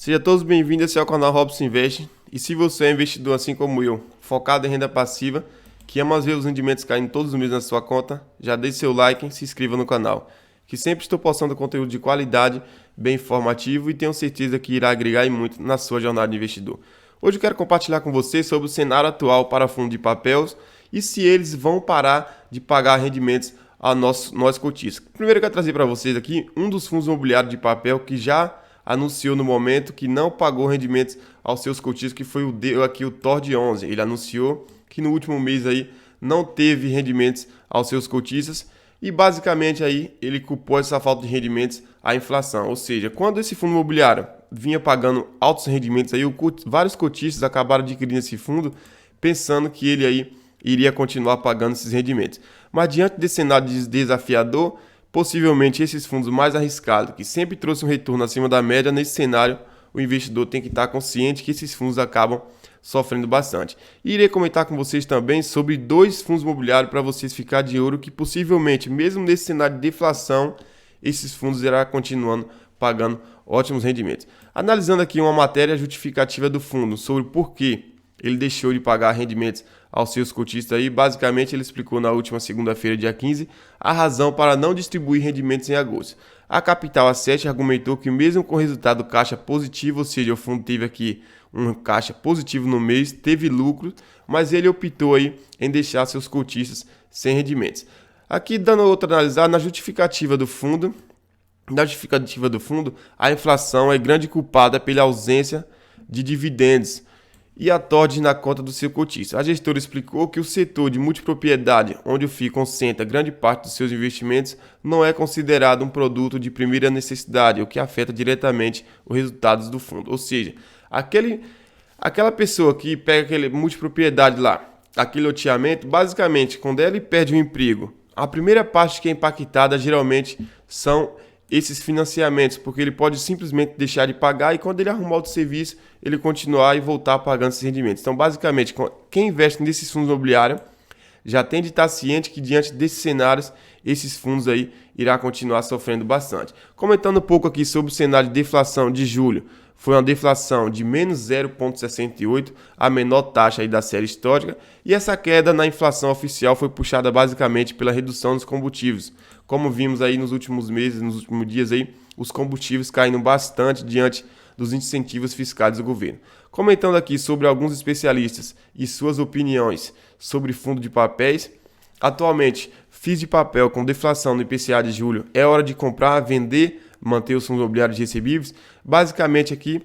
Sejam todos bem-vindos, esse é o canal Robson Invest. E se você é investidor assim como eu, focado em renda passiva, que ama ver os rendimentos caindo todos os meses na sua conta, já deixe seu like e se inscreva no canal, que sempre estou postando conteúdo de qualidade, bem informativo e tenho certeza que irá agregar muito na sua jornada de investidor. Hoje eu quero compartilhar com você sobre o cenário atual para fundos de papéis e se eles vão parar de pagar rendimentos a nós cotistas. Primeiro eu quero trazer para vocês aqui um dos fundos imobiliários de papel que já anunciou no momento que não pagou rendimentos aos seus cotistas, que foi o TORD 11. Ele anunciou que no último mês aí não teve rendimentos aos seus cotistas e basicamente aí ele culpou essa falta de rendimentos à inflação. Ou seja, quando esse fundo imobiliário vinha pagando altos rendimentos aí, vários cotistas acabaram adquirindo esse fundo pensando que ele aí iria continuar pagando esses rendimentos. Mas diante desse cenário desafiador, possivelmente esses fundos mais arriscados, que sempre trouxe um retorno acima da média, nesse cenário o investidor tem que estar consciente que esses fundos acabam sofrendo bastante. E irei comentar com vocês também sobre dois fundos imobiliários para vocês ficarem de olho que possivelmente, mesmo nesse cenário de deflação, esses fundos irão continuando pagando ótimos rendimentos. Analisando aqui uma matéria justificativa do fundo sobre por que ele deixou de pagar rendimentos aos seus cotistas aí, basicamente ele explicou na última segunda-feira, dia 15, a razão para não distribuir rendimentos em agosto. A Capital A7 argumentou que mesmo com resultado caixa positivo, ou seja, o fundo teve aqui um caixa positivo no mês, teve lucro, mas ele optou aí em deixar seus cotistas sem rendimentos. Aqui dando outra analisada na justificativa do fundo, a inflação é grande culpada pela ausência de dividendos e a TORD na conta do seu cotista. A gestora explicou que o setor de multipropriedade, onde o FII concentra grande parte dos seus investimentos, não é considerado um produto de primeira necessidade, o que afeta diretamente os resultados do fundo. Ou seja, aquela pessoa que pega aquele multipropriedade lá, aquele loteamento, basicamente, quando ele perde o emprego, a primeira parte que é impactada geralmente são esses financiamentos, porque ele pode simplesmente deixar de pagar e quando ele arrumar outro serviço, ele continuar e voltar pagando esses rendimentos. Então, basicamente, quem investe nesses fundos imobiliários já tem de estar ciente que diante desses cenários, esses fundos aí irá continuar sofrendo bastante. Comentando um pouco aqui sobre o cenário de deflação de julho, foi uma deflação de menos 0,68, a menor taxa aí da série histórica, e essa queda na inflação oficial foi puxada basicamente pela redução dos combustíveis. Como vimos aí nos últimos meses, nos últimos dias aí, os combustíveis caindo bastante diante dos incentivos fiscais do governo. Comentando aqui sobre alguns especialistas e suas opiniões sobre fundo de papéis, atualmente, FIIs de papel com deflação no IPCA de julho, é hora de comprar, vender, manter os fundos imobiliários recebíveis. Basicamente aqui,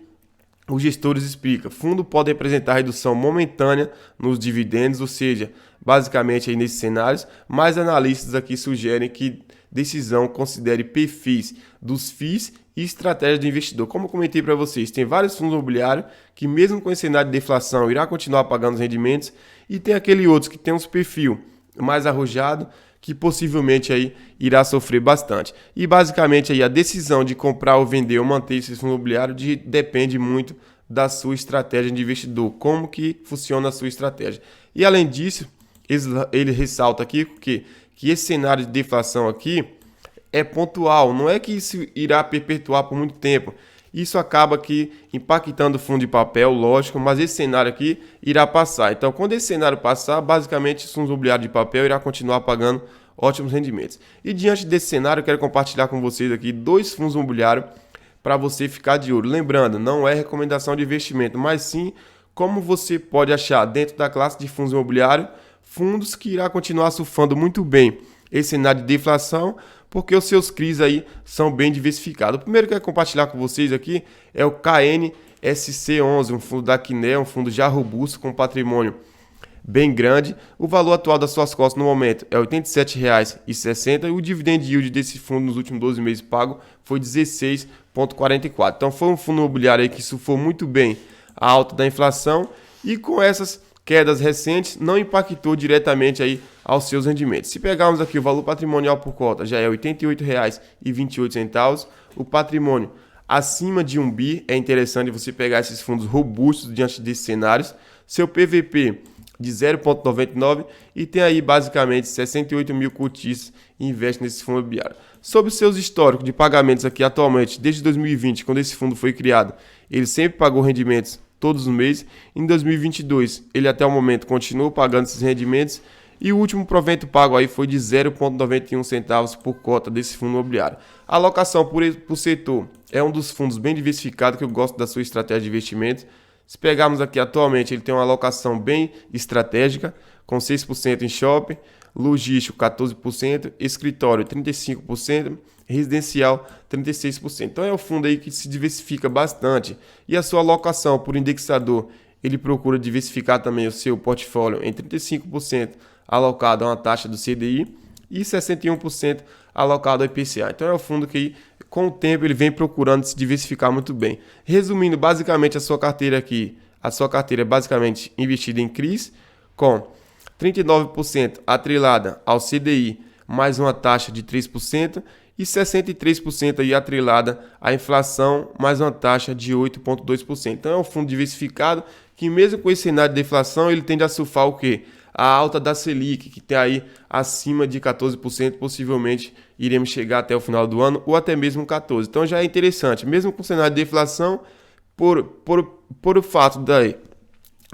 os gestores explicam, fundo pode representar redução momentânea nos dividendos, ou seja, basicamente aí nesses cenários, mas analistas aqui sugerem que decisão considere perfis dos FIIs e estratégias do investidor. Como eu comentei para vocês, tem vários fundos imobiliários que mesmo com esse cenário de deflação irá continuar pagando os rendimentos e tem aquele outros que tem uns perfil mais arrojado que possivelmente aí irá sofrer bastante. E basicamente aí a decisão de comprar ou vender ou manter esse fundo imobiliário depende muito da sua estratégia de investidor, como que funciona a sua estratégia. E além disso, ele ressalta aqui que esse cenário de deflação aqui é pontual, não é que isso irá perpetuar por muito tempo. Isso acaba aqui impactando o fundo de papel, lógico, mas esse cenário aqui irá passar. Então, quando esse cenário passar, basicamente, os fundos imobiliários de papel irá continuar pagando ótimos rendimentos. E diante desse cenário, eu quero compartilhar com vocês aqui dois fundos imobiliários para você ficar de olho. Lembrando, não é recomendação de investimento, mas sim como você pode achar dentro da classe de fundos imobiliários, fundos que irá continuar surfando muito bem esse cenário de deflação, porque os seus CRIs aí são bem diversificados. O primeiro que eu quero compartilhar com vocês aqui é o KNSC11, um fundo da Quiné, um fundo já robusto, com patrimônio bem grande. O valor atual das suas cotas no momento é R$ 87,60 e o dividend yield desse fundo nos últimos 12 meses pago foi 16,44. Então foi um fundo imobiliário aí que surfou muito bem a alta da inflação e com essas quedas recentes não impactou diretamente aí aos seus rendimentos. Se pegarmos aqui o valor patrimonial por cota, já é R$ 88,28. O patrimônio acima de 1 bi, é interessante você pegar esses fundos robustos diante desses cenários. Seu PVP de 0,99 e tem aí basicamente 68 mil cotistas e investe nesse fundo imobiliário. Sobre os seus históricos de pagamentos aqui atualmente, desde 2020, quando esse fundo foi criado, ele sempre pagou rendimentos todos os meses. Em 2022, ele até o momento continuou pagando esses rendimentos e o último provento pago aí foi de 0,91 centavos por cota desse fundo imobiliário. A alocação por setor é um dos fundos bem diversificados que eu gosto da sua estratégia de investimento. Se pegarmos aqui atualmente, ele tem uma alocação bem estratégica, com 6% em shopping, logístico 14%, escritório 35%, residencial 36%. Então é um fundo aí que se diversifica bastante. E a sua alocação por indexador, ele procura diversificar também o seu portfólio em 35% alocado a uma taxa do CDI e 61% alocado ao IPCA. Então é um fundo que com o tempo ele vem procurando se diversificar muito bem. Resumindo, basicamente a sua carteira aqui, a sua carteira é basicamente investida em CRIs, com 39% atrelada ao CDI, mais uma taxa de 3%, e 63% aí atrelada à inflação, mais uma taxa de 8,2%. Então é um fundo diversificado que mesmo com esse cenário de deflação, ele tende a surfar o quê? A alta da Selic, que tem aí acima de 14%, possivelmente iremos chegar até o final do ano, ou até mesmo 14%. Então já é interessante, mesmo com o cenário de deflação, por o fato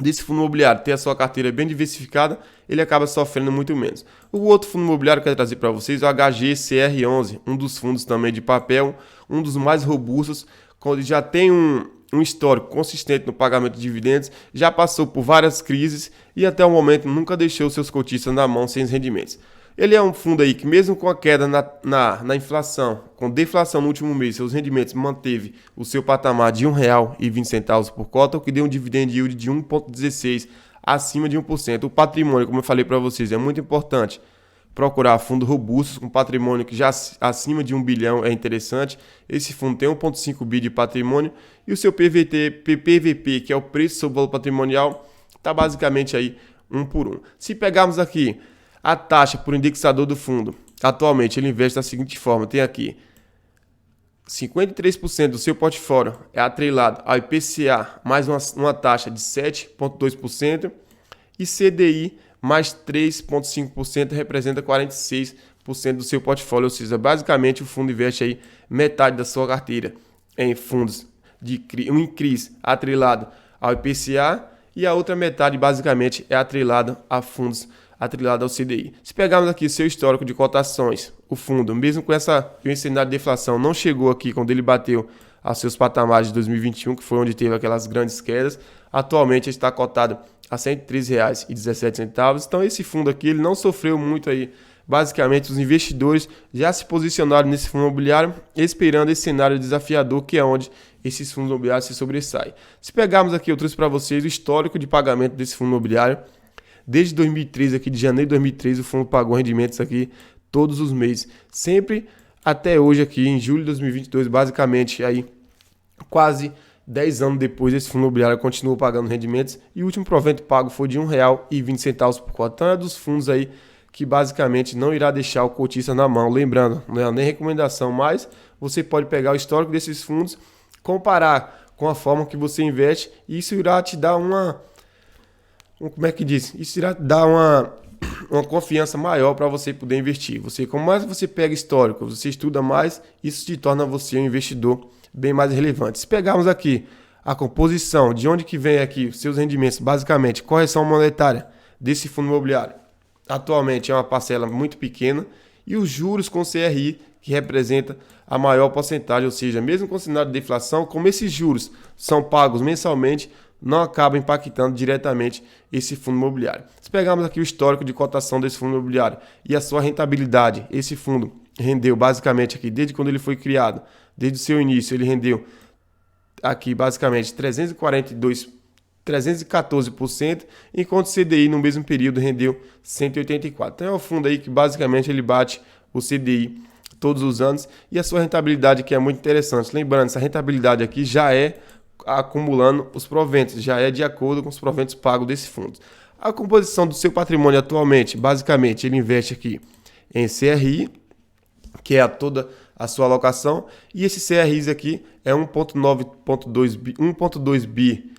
desse fundo imobiliário ter a sua carteira bem diversificada, ele acaba sofrendo muito menos. O outro fundo imobiliário que eu quero trazer para vocês é o HGCR11, um dos fundos também de papel, um dos mais robustos, quando já tem um histórico consistente no pagamento de dividendos, já passou por várias crises e até o momento nunca deixou seus cotistas na mão sem os rendimentos. Ele é um fundo aí que mesmo com a queda na inflação, com deflação no último mês, seus rendimentos manteve o seu patamar de R$ 1,20 por cota, o que deu um dividend yield de 1,16%, acima de 1%. O patrimônio, como eu falei para vocês, é muito importante procurar fundos robustos, com patrimônio que já acima de 1 bilhão é interessante. Esse fundo tem 1,5 bi de patrimônio e o seu PVP, que é o preço sobre o valor patrimonial, está basicamente aí 1 por 1. Se pegarmos aqui a taxa por indexador do fundo, atualmente ele investe da seguinte forma, tem aqui 53% do seu portfólio é atrelado ao IPCA mais uma taxa de 7,2% e CDI mais 3,5% representa 46% do seu portfólio, ou seja, basicamente o fundo investe aí metade da sua carteira em fundos em CRIs atrelado ao IPCA e a outra metade basicamente é atrelado a fundos atrelado ao CDI. Se pegarmos aqui seu histórico de cotações, o fundo, mesmo com esse cenário de deflação, não chegou aqui quando ele bateu aos seus patamares de 2021, que foi onde teve aquelas grandes quedas. Atualmente está cotado a R$ 113,17. Então esse fundo aqui ele não sofreu muito aí. Basicamente os investidores já se posicionaram nesse fundo imobiliário esperando esse cenário desafiador que é onde esses fundos imobiliários se sobressaem. Se pegarmos aqui, eu trouxe para vocês o histórico de pagamento desse fundo imobiliário. Desde 2013, aqui de janeiro de 2013, o fundo pagou rendimentos aqui todos os meses. Sempre até hoje aqui, em julho de 2022, basicamente aí quase 10 anos depois, esse fundo imobiliário continuou pagando rendimentos e o último provento pago foi de R$ 1,20 por cota. Então é dos fundos aí que basicamente não irá deixar o cotista na mão. Lembrando, não é nem recomendação, mas você pode pegar o histórico desses fundos, comparar com a forma que você investe e isso irá te dar como é que diz? Isso irá dar uma confiança maior para você poder investir. Quanto mais você pega histórico, você estuda mais, isso te torna você um investidor bem mais relevante. Se pegarmos aqui a composição, de onde que vem aqui os seus rendimentos, basicamente, correção monetária desse fundo imobiliário, atualmente é uma parcela muito pequena, e os juros com CRI, que representa a maior porcentagem, ou seja, mesmo com o cenário de deflação, como esses juros são pagos mensalmente, não acaba impactando diretamente esse fundo imobiliário. Se pegarmos aqui o histórico de cotação desse fundo imobiliário e a sua rentabilidade, esse fundo rendeu basicamente aqui, desde quando ele foi criado, desde o seu início, ele rendeu aqui basicamente 314%, enquanto o CDI no mesmo período rendeu 184%. Então é um fundo aí que basicamente ele bate o CDI todos os anos e a sua rentabilidade que é muito interessante. Lembrando, essa rentabilidade aqui já é acumulando os proventos, já é de acordo com os proventos pagos desse fundo. A composição do seu patrimônio atualmente, basicamente, ele investe aqui em CRI, que é toda a sua alocação, e esse CRIs aqui é 1,2 bi,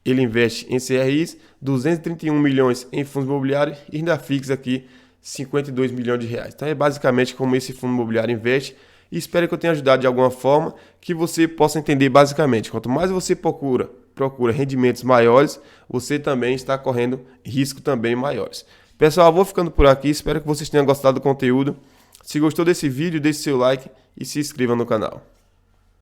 ele investe em CRIs, 231 milhões em fundos imobiliários e ainda fixa aqui 52 milhões de reais. Então é basicamente como esse fundo imobiliário investe. e espero que eu tenha ajudado de alguma forma, que você possa entender basicamente. Quanto mais você procura rendimentos maiores, você também está correndo risco também maiores. Pessoal, eu vou ficando por aqui, espero que vocês tenham gostado do conteúdo. Se gostou desse vídeo, deixe seu like e se inscreva no canal.